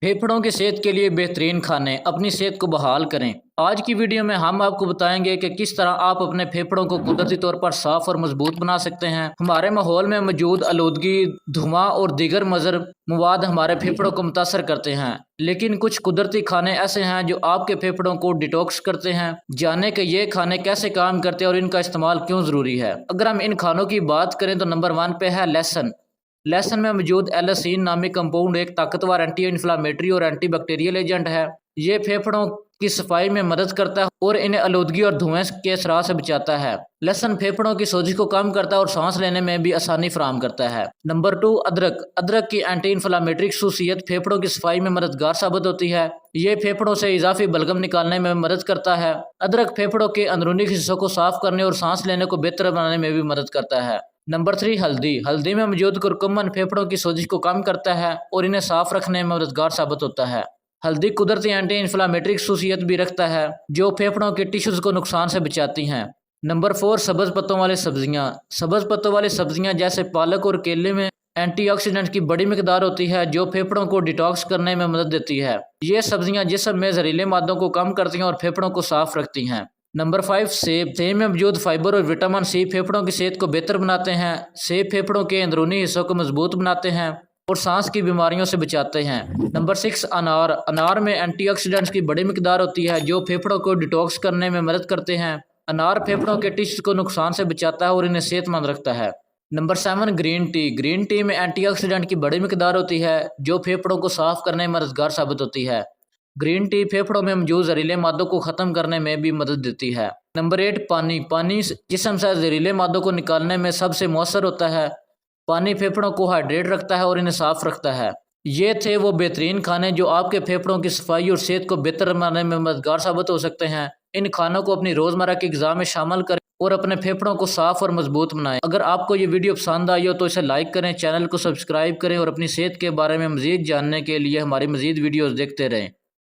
फेफड़ों की सेहत के लिए बेहतरीन खाने, अपनी सेहत को बहाल करें। आज की वीडियो में हम आपको बताएंगे कि किस तरह आप अपने फेफड़ों को कुदरती तौर पर साफ और मजबूत बना सकते हैं। हमारे माहौल में मौजूद आलूदगी, धुआं और दीगर मुज़र मवाद हमारे फेफड़ों को मुतासर करते हैं, लेकिन कुछ कुदरती खाने ऐसे हैं जो आपके फेफड़ों को डिटॉक्स करते हैं। जाने कि ये खाने कैसे काम करते हैं और इनका इस्तेमाल क्यों ज़रूरी है। अगर हम इन खानों की बात करें तो नंबर 1 पे है लहसुन। लहसुन में मौजूद एलसीन नामी कंपाउंड एक ताकतवर एंटी इन्फ्लामेटरी और एंटी बैक्टीरियल एजेंट है। ये फेफड़ों की सफाई में मदद करता है और इन्हें आलूदगी और धुएं के असरार से बचाता है। लहसुन फेफड़ों की सोजिश को कम करता है और सांस लेने में भी आसानी फराहम करता है। नंबर 2 अदरक। अदरक की एंटी इन्फ्लामेटरी खसूसियत फेफड़ों की सफाई में मददगार साबित होती है। ये फेफड़ों से इजाफी बलगम निकालने में मदद करता है। अदरक फेफड़ों के अंदरूनी हिस्सों को साफ करने और सांस लेने को बेहतर बनाने में भी मदद करता है। नंबर 3 हल्दी। हल्दी में मौजूद कुरकुमन फेफड़ों की सोजिश को कम करता है और इन्हें साफ रखने में मददगार साबित होता है। हल्दी कुदरती एंटी इन्फ्लामेटरी खसूसियत भी रखता है जो फेफड़ों के टिश्यूज को नुकसान से बचाती हैं। नंबर 4 सब्ज पत्तों वाली सब्जियां। सब्ज पत्तों वाली सब्जियां जैसे पालक और केले में एंटीऑक्सीडेंट की बड़ी मिकदार होती है जो फेफड़ों को डिटॉक्स करने में मदद देती है। ये सब्जियां जिस्म में जहरीले मादों को कम करती हैं और फेफड़ों को साफ रखती हैं। नंबर 5 सेब। सेब में मौजूद फाइबर और विटामिन सी फेफड़ों की सेहत को बेहतर बनाते हैं। सेब फेफड़ों के अंदरूनी हिस्सों को मजबूत बनाते हैं और सांस की बीमारियों से बचाते हैं। नंबर 6 अनार। अनार में एंटीऑक्सीडेंट्स की बड़ी मिकदार होती है जो फेफड़ों को डिटॉक्स करने में मदद करते हैं। अनार फेफड़ों के टिश्यू को नुकसान से बचाता है और इन्हें सेहतमंद रखता है। Number 7 green tea. Green tea में एंटीऑक्सीडेंट की बड़ी मिकदार होती है जो फेफड़ों को साफ करने में मददगार साबित होती है। ग्रीन टी फेफड़ों में मौजूद जहरीले मादों को ख़त्म करने में भी मदद देती है। नंबर 8 पानी। पानी जिस्म से जहरीले मादों को निकालने में सबसे मौसर होता है। पानी फेफड़ों को हाइड्रेट रखता है और इन्हें साफ रखता है। ये थे वो बेहतरीन खाने जो आपके फेफड़ों की सफाई और सेहत को बेहतर बनाने में मददगार साबित हो सकते हैं। इन खानों को अपनी रोज़मर्रा की ग़िज़ा में शामिल करें और अपने फेफड़ों को साफ और मजबूत बनाएं। अगर आपको ये वीडियो पसंद आई हो तो इसे लाइक करें, चैनल को सब्सक्राइब करें और अपनी सेहत के बारे में मज़ीद जानने के लिए हमारी मज़ीद वीडियोज़ देखते रहें।